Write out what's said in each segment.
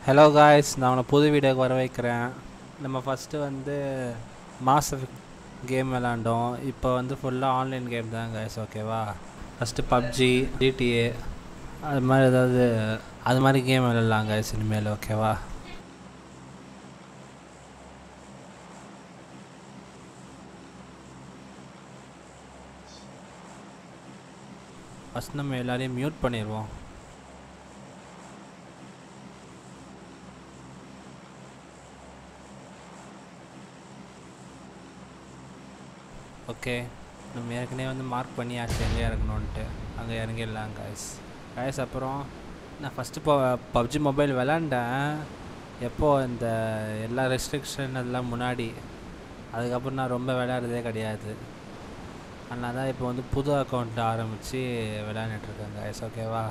Hello guys, நான் உங்களை புது வீடியோக்கு வர வைக்கிறேன். நம்ம ஃபஸ்ட்டு மாஸ் கேம் விளாண்டோம். இப்போ ஃபுல்லாக ஆன்லைன் கேம் தான் காய்ஸ், ஓகேவா? ஃபஸ்ட்டு பப்ஜி, ஜிடிஏ அது மாதிரி அது மாதிரி கேம் விளாட்லாம் காய்ஸ் இனிமேல், ஓகேவா? ஃபஸ்ட் நம்ம எல்லோரையும் மியூட் பண்ணிடுவோம். ஓகே, நம்ம ஏற்கனவே மார்க் பண்ணியாச்சு எங்கே இறங்கணுன்ட்டு. அங்கே இறங்கிடலாம் காய்ஸ். அப்புறம் நான் ஃபஸ்ட்டு பப்ஜி மொபைல் விளாண்டேன். எப்போது இந்த எல்லா ரெஸ்ட்ரிக்ஷன் அதெல்லாம் முன்னாடி. அதுக்கப்புறம் நான் ரொம்ப விளையாடுறதே கிடையாது. அதனால் தான் இப்போ புது அக்கௌண்ட் ஆரம்பித்து விளையாண்டுட்ருக்கேன் காய்ஸ், ஓகேவா?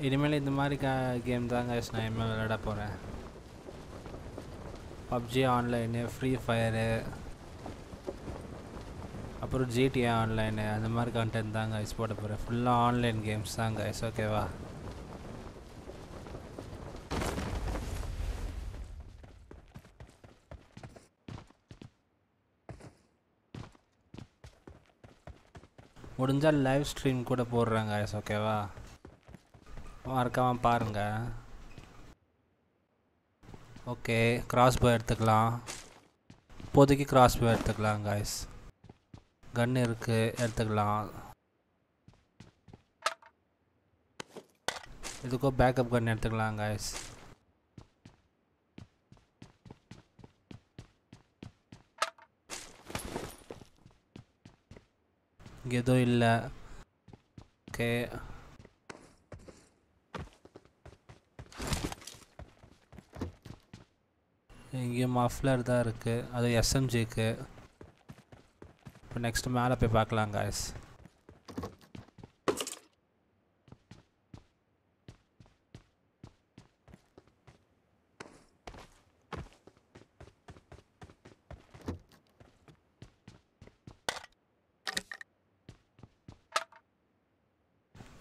இனிமேல் இந்த மாதிரி கேம் தான் காய்ஸ் நான் இனிமேல் விளையாட போகிறேன். பப்ஜி ஆன்லைனு, ஃப்ரீ ஃபயரு, அப்புறம் ஜிடிஏ ஆன்லைனு, அந்த மாதிரி கண்டென்ட் தான் காய்ஸ் போட போகிறேன். ஃபுல்லாக ஆன்லைன் கேம்ஸ் தான் காய்ஸ், ஓகேவா? முடிஞ்சால் லைவ் ஸ்ட்ரீம் கூட போடுறேன் காய்ஸ், ஓகேவா? மறக்காமல் பாருங்கள். ஓகே, கிராஸ்போ எடுத்துக்கலாம். இப்போதைக்கு கிராஸ்போ எடுத்துக்கலாம் காய்ஸ். கன் இருக்குது, எடுத்துக்கலாம். இதுக்கோ பேக்கப் கன் எடுத்துக்கலாம் காய்ஸ். இங்கே எதுவும் இல்லை. ஓகே, இங்கேயும் மஃப்லர் தான் இருக்குது, அது எஸ்எம்ஜிக்கு. இப்போ நெக்ஸ்ட்டு மேலே போய் பார்க்கலாம் காய்ஸ்.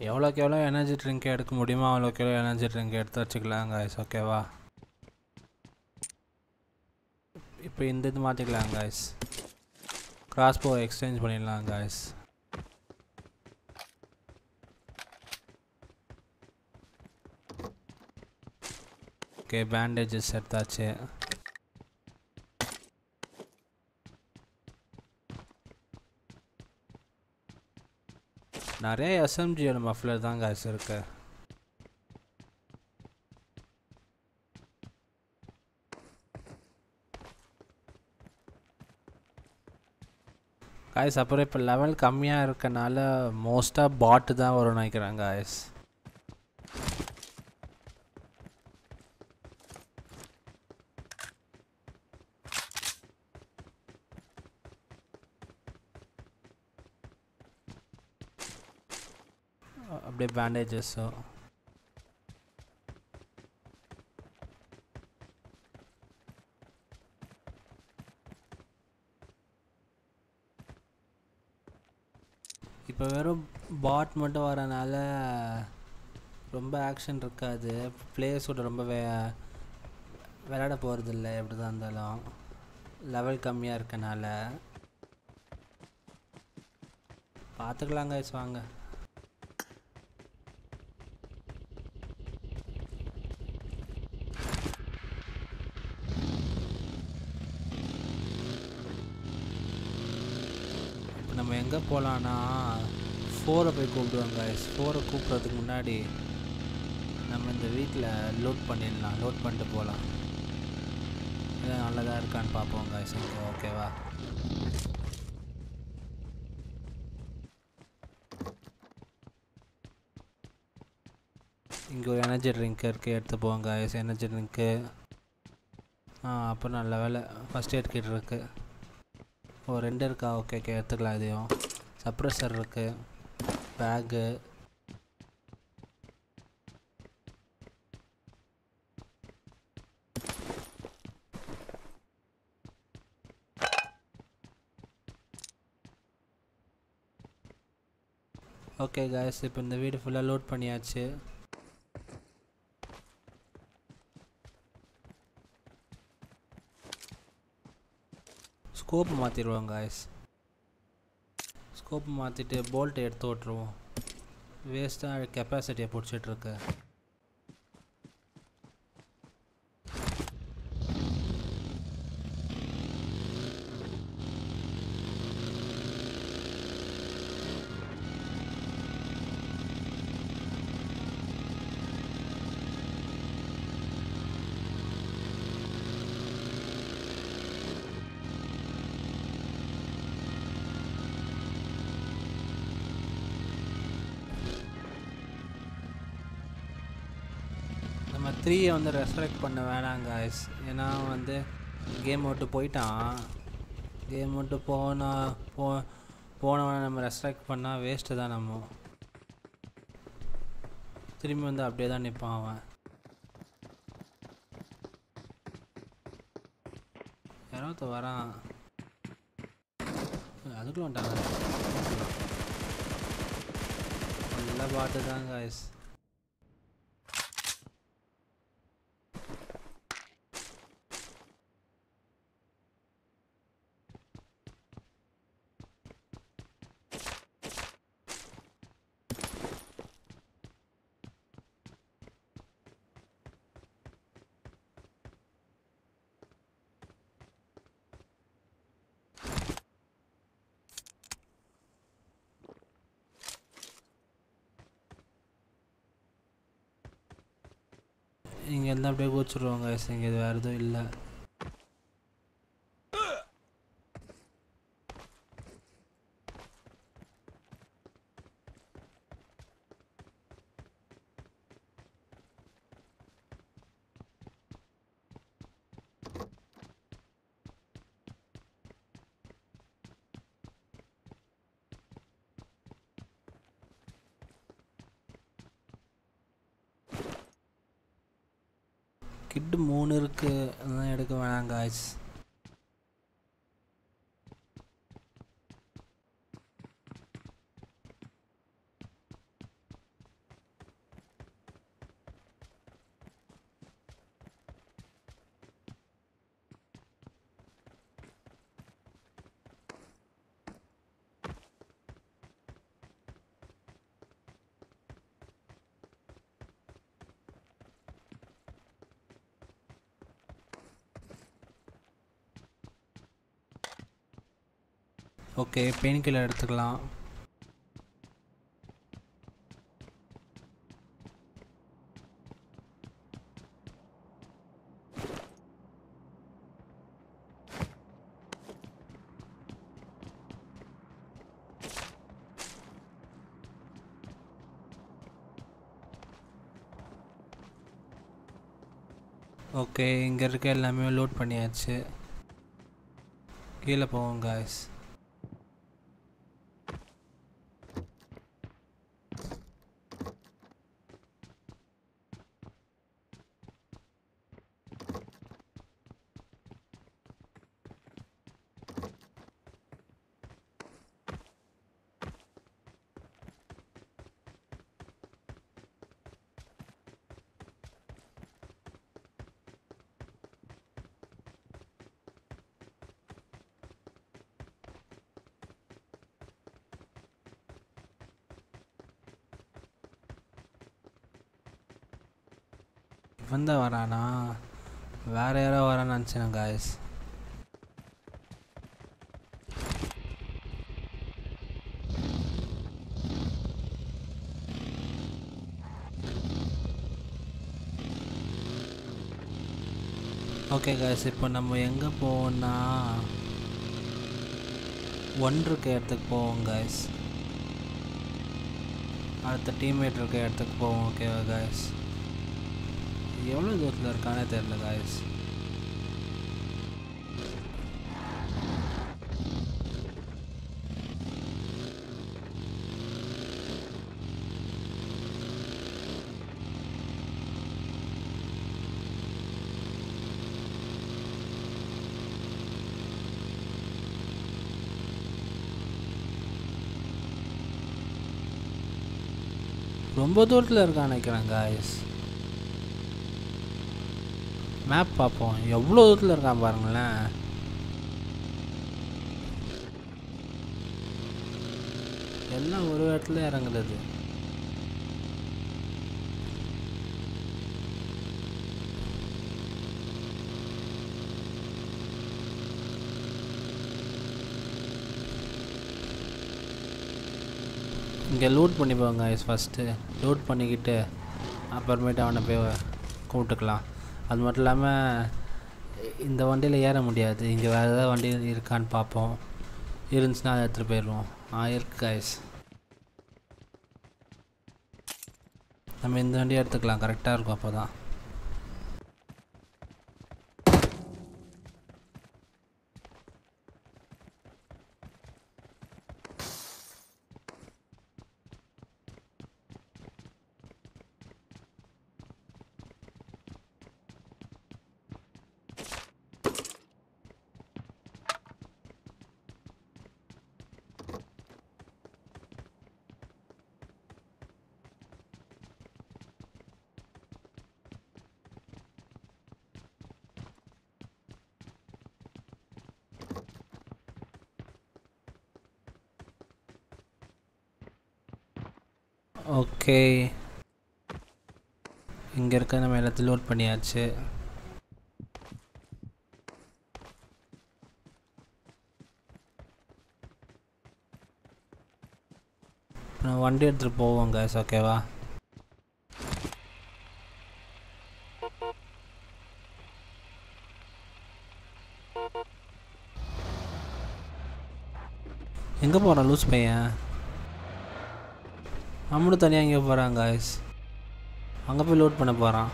எவ்வளோக்கு எவ்வளோ எனர்ஜி ட்ரிங்க் எடுக்க முடியுமோ அவ்வளோக்கு எவ்வளோ எனர்ஜி ட்ரிங்க் எடுத்து வச்சுக்கலாம் காய்ஸ், ஓகேவா? இப்போ இந்த இது மாற்றிக்கலாம் காய்ஸ். கிராஸ்போ எக்ஸ்சேஞ்ச் பண்ணிடலாம் காய்ஸ். ஓகே, பேண்டேஜஸ் எடுத்தாச்சு. நிறைய எஸ்எம்ஜியோட மஃப்லர் தான் காய்ஸ் இருக்கு. காய்ஸ் அப்புறம் இப்போ லெவல் கம்மியாக இருக்கனால மோஸ்ட்டாக பாட்டு தான் வரும்னு நினைக்கிறேன் காய்ஸ். அப்படியே பேண்டேஜஸோ இப்போ வெறும் பாட் மட்டும் வரனால ரொம்ப ஆக்ஷன் இருக்காது. பிளேயர்ஸோட ரொம்ப விளையாட போகிறதில்ல எப்படி தான் இருந்தாலும், லெவல் கம்மியாக இருக்கனால. பார்த்துக்கலாம் காய்ஸ், வாங்க. நம்ம எங்கே போகலான்னா 4 போய் கூப்பிடுவாங்க காய்ஸ். 4 கூப்பிட்றதுக்கு முன்னாடி நம்ம இந்த வீட்டில் லோட் பண்ணிடலாம். லோட் பண்ணிட்டு போகலாம். இதான் நல்லதாக இருக்கான்னு பார்ப்போம் காய்ஸ். ஓகேவா? இங்கே ஒரு எனர்ஜி ட்ரிங்க் இருக்குது, எடுத்து போவாங்க காய்ஸ். எனர்ஜி ட்ரிங்க்கு அப்புறம் நல்ல வேலை ஃபஸ்ட் எய்ட் கிட் இருக்குது. ஓ 2 இருக்கா? ஓகே எடுத்துக்கலாம். இதையும் சப்ரஸர் இருக்குது, பேகு, ஓகே காய்ஸ், இப்போ இந்த வீடு ஃபுல்லாக லோட் பண்ணியாச்சு. Scope மாற்றிடுவோம் guys. ஸ்கோப் மாற்றிட்டு போல்ட்டை எடுத்து விட்ருவோம். வேஸ்ட்டாக கெப்பாசிட்டியை பிடிச்சிட்ருக்கு. நம்ம 3 வந்து ரெஸ்பெக்ட் பண்ண வேணாம் காய்ஸ். ஏன்னா வந்து கேம் விட்டு போயிட்டான். கேம் விட்டு போனவனை நம்ம ரெஸ்பெக்ட் பண்ணால் வேஸ்ட்டு தான். நம்ம திரும்பி வந்து அப்படியே தான் நிற்பான் அவன். யாராவது வரான், அதுக்குள்ள வந்துட்டாங்க. நல்லா பார்த்து தான் காய்ஸ். இங்கே இருந்தால் அப்படியே கூச்சிடுவாங்க. இங்கே இது வேறு எதுவும் இல்லை. கிட்டு 3 இருக்குது, அதெல்லாம் எடுக்க வேணாம் காய்ஸ். ஓகே, பெயின் கில்லர் எடுத்துக்கலாம். ஓகே, இங்கே இருக்க எல்லாமே லோட் பண்ணியாச்சு. கீழே போவோம் காய்ஸ். இவன் தான் வரானா? வேறு யாரோ வரான்னு நினச்சேன் காய்ஸ். ஓகே காய்ஸ், இப்போ நம்ம எங்கே போவோம்னா 1 இருக்க இடத்துக்கு போவோம் காய்ஸ். அடுத்த டீம்மேட் இருக்க இடத்துக்கு போவோம். ஓகேவா காய்ஸ்? எவ்வளோ தூரத்தில் இருக்கானே தெரியல காய்ஸ். ரொம்ப தூரத்தில் இருக்கான்னு நினைக்கிறேன் காய்ஸ். மேப் பார்ப்போம் எவ்வளோ தூரத்தில் இருக்கான் பாருங்களேன். எல்லாம் ஒரு இடத்துல இறங்குறது. இங்கே லூட் பண்ணிப்போங்க காய்ஸ். ஃபஸ்ட்டு லூட் பண்ணிக்கிட்டு அப்புறமேட்டு அவனை போய் கூப்பிட்டுக்கலாம். அது மட்டும் இல்லாமல் இந்த வண்டியில் ஏற முடியாது. இங்கே வேறு ஏதாவது வண்டி இருக்கான்னு பார்ப்போம். இருந்துச்சுன்னா அதை எடுத்துகிட்டு போயிடுவோம். இருக்கு காய்ஸ். நம்ம இந்த வண்டியை எடுத்துக்கலாம். கரெக்டாக இருக்கும் அப்போ தான். ஓகே, இங்கே இருக்க நம்ம எல்லாத்தையும் லோட் பண்ணியாச்சு. நான் வண்டி எடுத்துகிட்டு போவோம் காய்ஸ். ஓகேவா? எங்கே போகிறான் லூஸ் பையன்? நம்மளும் தனியாக எங்கே போகிறான் காய்ஸ். அங்கே போய் லோட் பண்ண போகிறான்.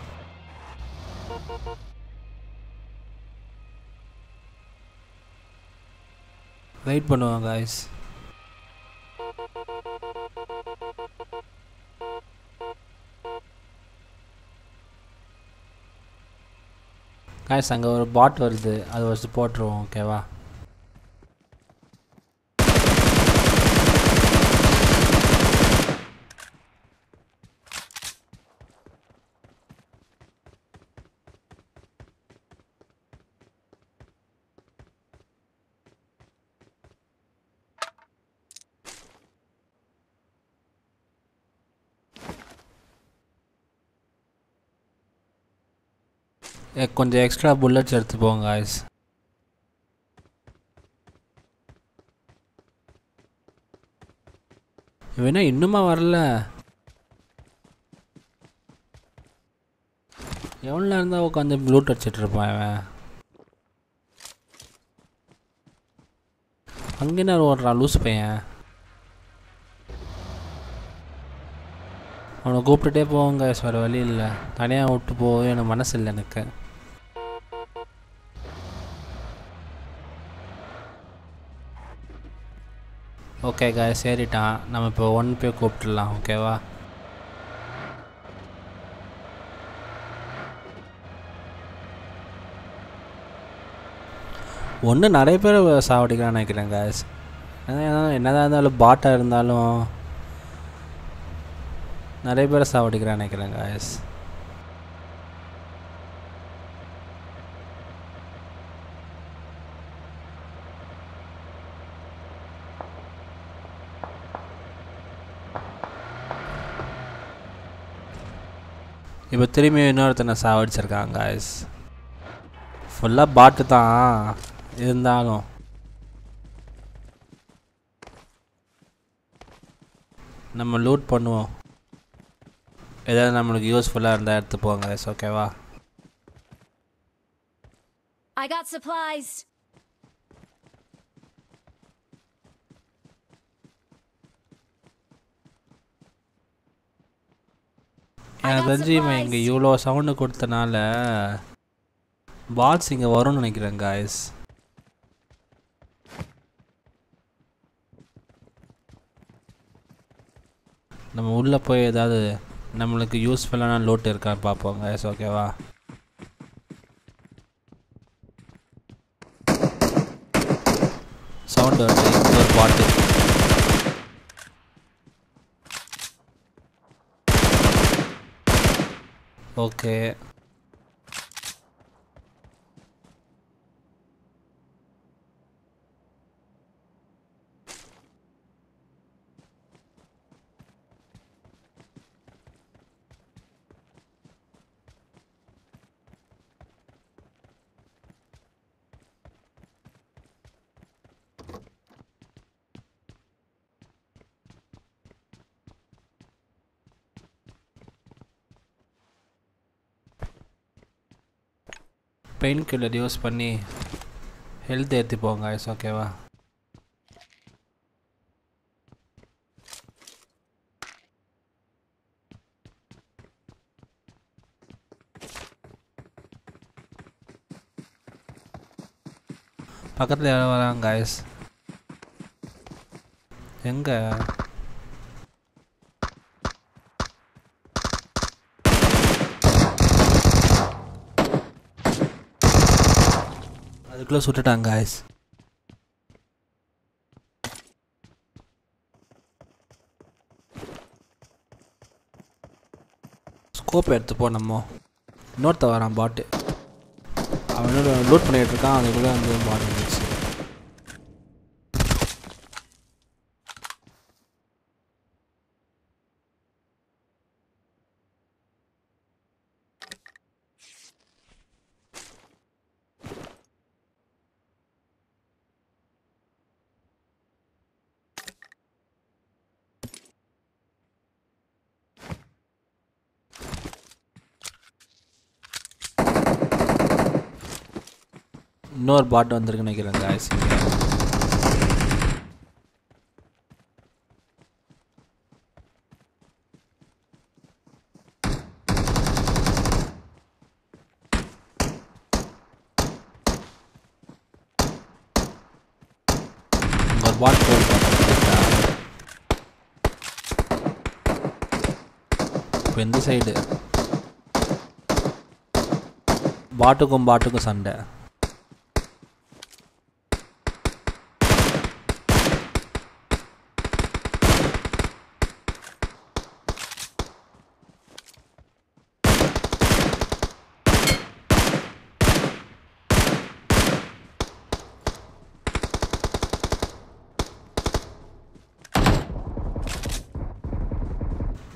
வெயிட் பண்ணுவாங்க காய்ஸ். காய்ஸ் அங்கே ஒரு பாட் வருது, அதை வச்சு போட்டுருவோம். ஓகேவா? கொஞ்சம் எக்ஸ்ட்ரா புல்லட்ஸ் எடுத்துப்போங்க காய்ஸ். இவனா இன்னுமா வரல? எவ்வளோ இருந்தால் உட்காந்து ப்ளூட் அடிச்சிட்ருப்பான் இவன். அங்கே என்ன ஓடுறான் லூஸ் பையன்? அவனை கூப்பிட்டுட்டே போவாங்க காய்ஸ். வேறு வழி இல்லை. தனியாக விட்டு போக எனக்கு மனசு இல்லை எனக்கு. ஓகே காய்ஸ், ஏறிட்டான். நம்ம இப்போ ஒன் போய் கூப்பிட்டுடலாம். ஓகேவா? ஒன்று நிறைய பேர் சாவடிக்கிறான்னு நினைக்கிறேன் காய்ஸ். என்னதான் இருந்தாலும் பாட்டாக இருந்தாலும் நிறைய பேரை சாவடிக்கிறான்னு நினைக்கிறேன் காய்ஸ். இப்போ திரும்பி இன்னொருத்தனை சாவடிச்சிருக்காங்க காய்ஸ். ஃபுல்லாக பாட்டு தான் இருந்தாலும் நம்ம லூட் பண்ணுவோம். ஏதாவது நம்மளுக்கு யூஸ்ஃபுல்லாக இருந்தால் எடுத்துப்போங்க காய்ஸ். ஓகேவா? I got supplies. எனக்கு தெரிஞ்சு இவன் இங்கே இவ்வளோ சவுண்டு கொடுத்தனால பாட்ஸ் இங்கே வரும்னு நினைக்கிறேன் காய்ஸ். நம்ம உள்ளே போய் ஏதாவது நம்மளுக்கு யூஸ்ஃபுல்லான லோட் இருக்கான்னு பார்ப்போம் காய்ஸ். ஓகேவா? சவுண்டு வருது. ஒரு பாட்டு ஓகே பெயின் கில்லர் யூஸ் பண்ணி ஹெல்த் ஏற்றிப்போங்க ஐஸ் ஓகேவா. பக்கத்தில் யாரோ வராங்க ஐஸ். எங்கே அதுக்குள்ளே சுட்டுட்டாங்க ஐஸ். ஸ்கோப் எடுத்துப்போம். நம்ம இன்னொருத்த வரான் பாட்டு, அவனோட லோட் பண்ணிகிட்டு இருக்கான். அதுக்குள்ளே வந்து பாட்டு வந்துச்சு. இன்னொரு பாட்டு வந்திருக்கு நினைக்கிறேன் guys. ஒரு பாட் இப்போ இந்த சைடு பாட்டுக்கும் சண்டை.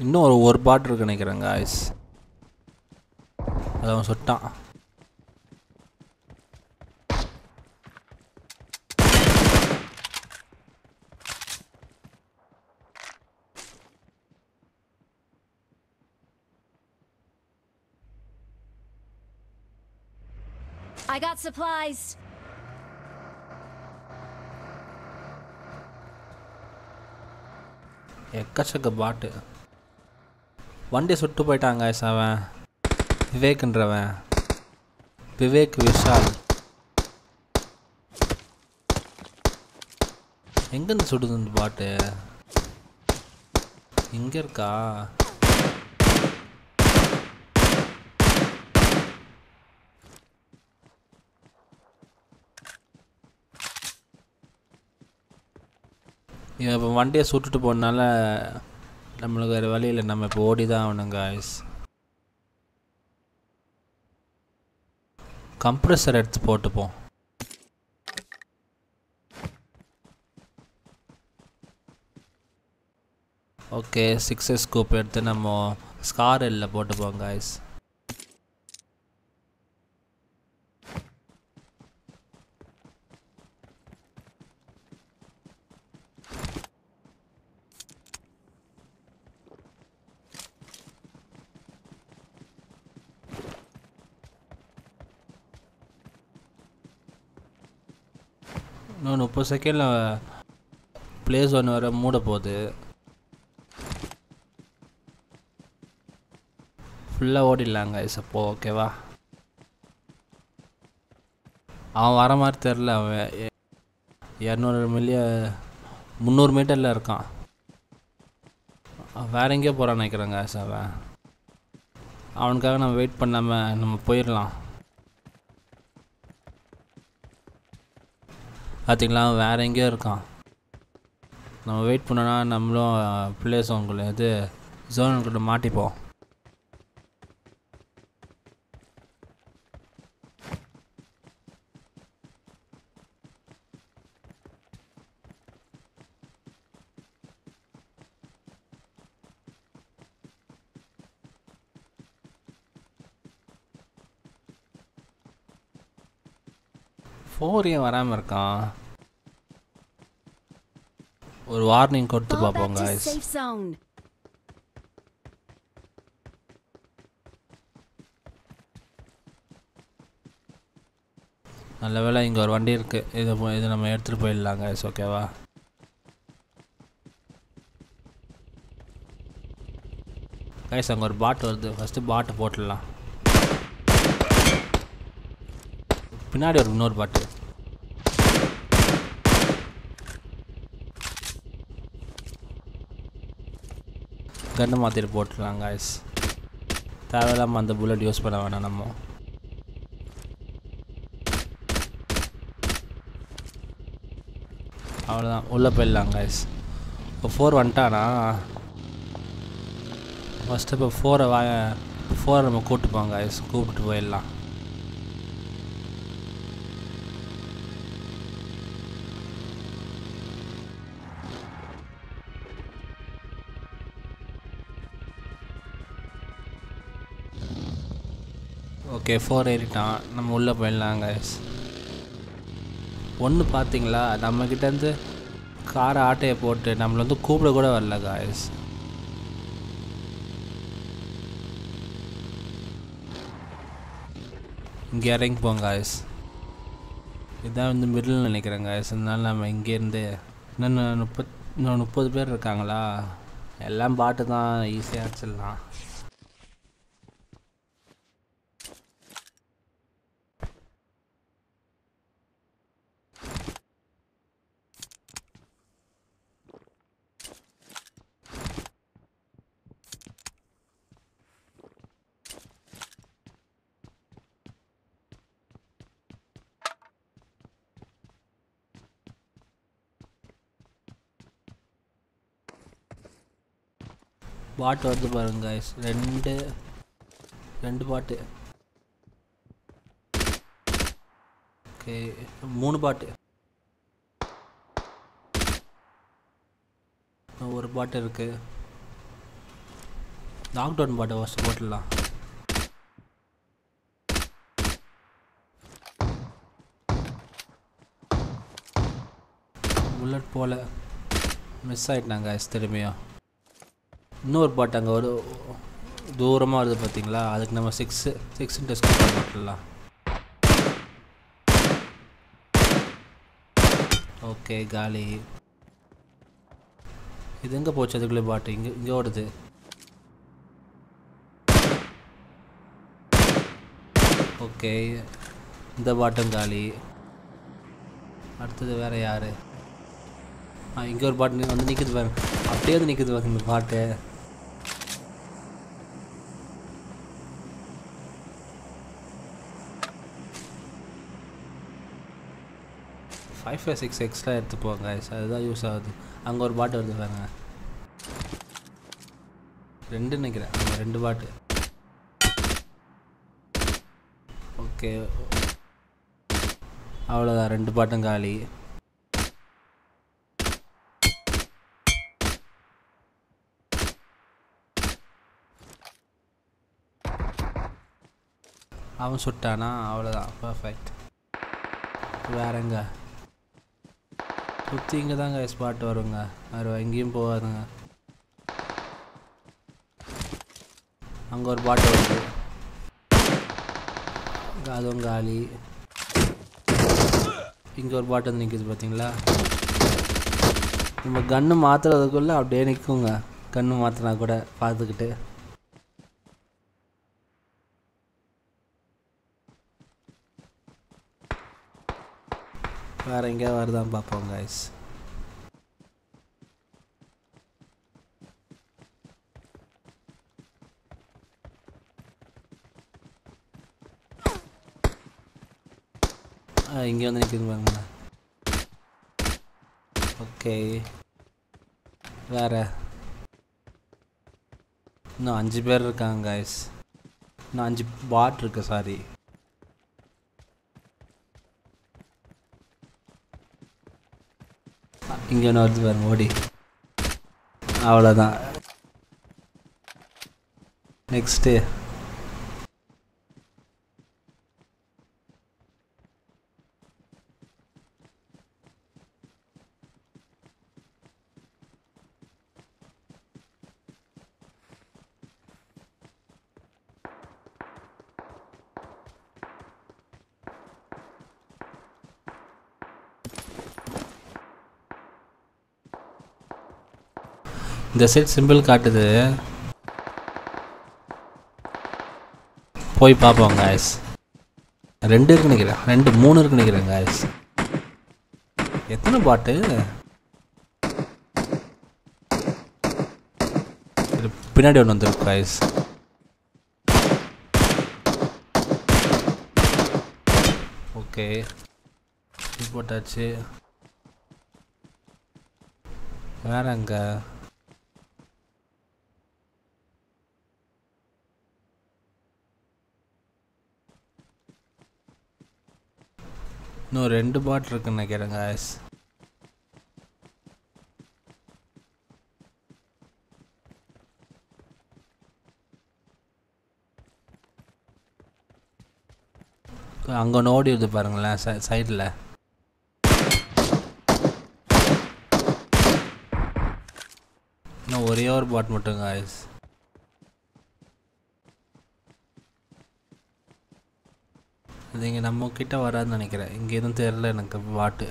இன்னும் ஒரு பாட்டு இருக்கு நினைக்கிறேன் guys. அது அவன் சுட்டான். I got supplies. எக்கச்சக்க பாட்டு. வண்டி சுட்டு போயிட்டாங்க guys. அவன் விவேக்ன்றவன், விவேக் விஷால். எங்கேருந்து சுடுது இந்த பாட்டு? இங்கே இருக்கா? இவன் இப்போ வண்டியை சுட்டுட்டு போனால நம்மளுக்கு வேறு வழி இல்லை. நம்ம இப்போ ஓடி தான் ஆகணும் guys. கம்ப்ரெஸர் எடுத்து போட்டுப்போம். ஓகே 6S ஸ்கூப் எடுத்து நம்ம ஸ்கார் எல்ல போட்டுப்போம் guys. இன்னும் 30 செகண்டில் பிளேஸ் ஒன்று வர மூட போகுது. ஃபுல்லாக ஓடிடலாங்க அப்போ ஓகேவா. அவன் வர மாதிரி தெரில. அவன் 300 மீட்டரில் இருக்கான். வேற எங்கேயோ போகிறான்னு நினைக்கிறேங்க அவன். அவனுக்காக நம்ம வெயிட் பண்ணாமல் நம்ம போயிடலாம். பார்த்திங்களா வேறு எங்கேயோ இருக்கான். நம்ம வெயிட் பண்ணோன்னா நம்மளும் பிளேஸ் அவங்கள இது ஜோனுக்குள்ள மாட்டிப்போம். 4 ஏன் வராமல் இருக்கான்? ஒரு வார்னிங் கொடுத்து Fall back பார்ப்போம் to guys. safe zone. நல்ல வேளை இங்கே ஒரு வண்டி இருக்குது. இது நம்ம எடுத்துகிட்டு போயிடலாம் guys. ஓகேவா? guys அங்கே ஒரு பாட் வருது. ஃபஸ்ட்டு பாட்டை போட்டுடலாம். பின்னாடி ஒரு இன்னொரு பாட்டு. கன்று மாற்றிட்டு போட்டுடலாம் guys. தேவையில்லாமல் அந்த புல்லட் யூஸ் பண்ண வேணாம் நம்ம. அவ்வளோதான், உள்ளே போயிடலாம் guys. இப்போ 4 வந்துட்டானா? ஃபஸ்ட்டு இப்போ 4 நம்ம கூப்பிட்டுப்போம் guys. கூப்பிட்டு போயிடலாம். ஓகே 4 ஏறிட்டான். நம்ம உள்ளே போயிடலாம் guys. ஒன்று பார்த்தீங்களா, நம்மக்கிட்டேருந்து காரை ஆட்டையை போட்டு நம்மளை வந்து கூப்பிட கூட வரல guys. இங்கே இறங்கி போங்க guys. இதான் வந்து மிடில் நினைக்கிறேன் guys. அதனால நம்ம இங்கேருந்து இன்னும் 30 பேர் இருக்காங்களா? எல்லாம் பாட்டு தான், ஈஸியாக அடிச்சிடலாம். பாட்டு வருது பாருங்க guys. ரெண்டு பாட்டு. ஓகே 3 பாட்டு. ஒரு பாட்டு இருக்கு. லாக்டவுன் பாட்டை ஃபஸ்ட்டு போட்டுடலாம். புல்லட் போல மிஸ் ஆகிட்டாங்க guys. திரும்பியும் இன்னொரு பாட்டு அங்கே ஒரு தூரமாக வருது பார்த்தீங்களா? அதுக்கு நம்ம 6 டெஸ்ட் போட்டுடலாம். ஓகே காலி. இது எங்கே போச்சு? அதுக்குள்ளே பாட்டு இங்கே ஓடுது. ஓகே இந்த பாட்டும் காலி. அடுத்தது வேறு யார்? இங்கே ஒரு பாட்டு வந்து நிற்குது பாருங்க. அப்படியே வந்து நிற்குது பாருங்க இந்த பாட்டு. 556 எக்ஸ்ட்ரா எடுத்துப்போங்க guys. அதுதான் யூஸ் ஆகுது. அங்கே ஒரு பாட்டு வருது பாருங்க. 2 நினைக்கிறேன். அங்கே 2 பாட்டு. ஓகே அவ்வளோதான், 2 பாட்டும் காலி. அவன் சுட்டானா? அவ்வளோதான், பர்ஃபெக்ட். வேறங்க சுற்றி இங்கே தாங்க ஸ்பாட் வருங்க. வேறு எங்கேயும் போகாதுங்க. அங்கே ஒரு பாட்டு வருது, அதுவும் காலி. இங்கே ஒரு பாட்டு வந்து நிற்குது பார்த்தீங்களா? நம்ம கன்று மாற்றுறதுக்குள்ளே அப்படியே நிற்குங்க. கன்று மாற்றினா கூட பார்த்துக்கிட்டு. வேறு எங்கேயாவது வருதான் பார்ப்போம் கைஸ். இங்கே வந்து நிற்குது பாருங்க. ஓகே வேறு இன்னும் 5 பேர் இருக்காங்க கைஸ். இன்னும் 5 பாட் இருக்கு. சாரி, இங்கே ஒன்று வருது பாருங்க ஓடி. அவ்வளோதான். நெக்ஸ்ட்டு இந்த சைட் சிம்பிள் காட்டுது, போய் பார்ப்போம் காய்ஸ். 2 இருக்குன்னு நினைக்கிறேன், 3 இருக்குன்னு நினைக்கிறேன் காய்ஸ். எத்தனை பாட்டு? பின்னாடி ஒன்று வந்துருக்கு காய்ஸ். ஓகே போட்டாச்சு. வேற அங்க இன்னும் 2 பாட் இருக்குன்னு நினைக்கிறேன் காய்ஸ். அங்கே ஒன்று ஓடி வருது பாருங்களேன் சைடில். இன்னும் ஒரே ஒரு பாட் மட்டும் காய்ஸ். அது இங்கே நம்ம கிட்ட வராதுன்னு நினைக்கிறேன். இங்கே எதுவும் தெரியல எனக்கு பாட்டு.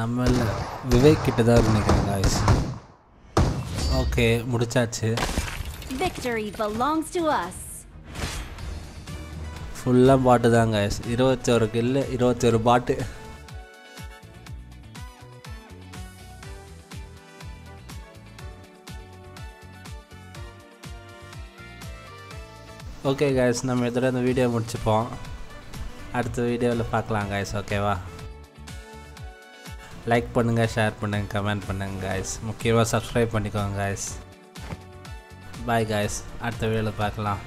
நம்ம இல்லை, விவேக் கிட்ட தான் நினைக்கிறேன் காய்ஸ். ஓகே முடிச்சாச்சு. Victory belongs to us. ஃபுல்லாக பாட்டு தான் காய்ஸ். 21 கில்லு, 21 பாட்டு. ஓகே காய்ஸ், நம்ம இதோட இந்த வீடியோ முடிச்சுப்போம். அடுத்த வீடியோவில் பார்க்கலாம் காய்ஸ். ஓகேவா? லைக் பண்ணுங்கள், ஷேர் பண்ணுங்கள், கமெண்ட் பண்ணுங்கள் காய்ஸ். முக்கியமாக சப்ஸ்கிரைப் பண்ணிக்கோங்க காய்ஸ். பாய் காய்ஸ், அடுத்த வீடியோவில் பார்க்கலாம்.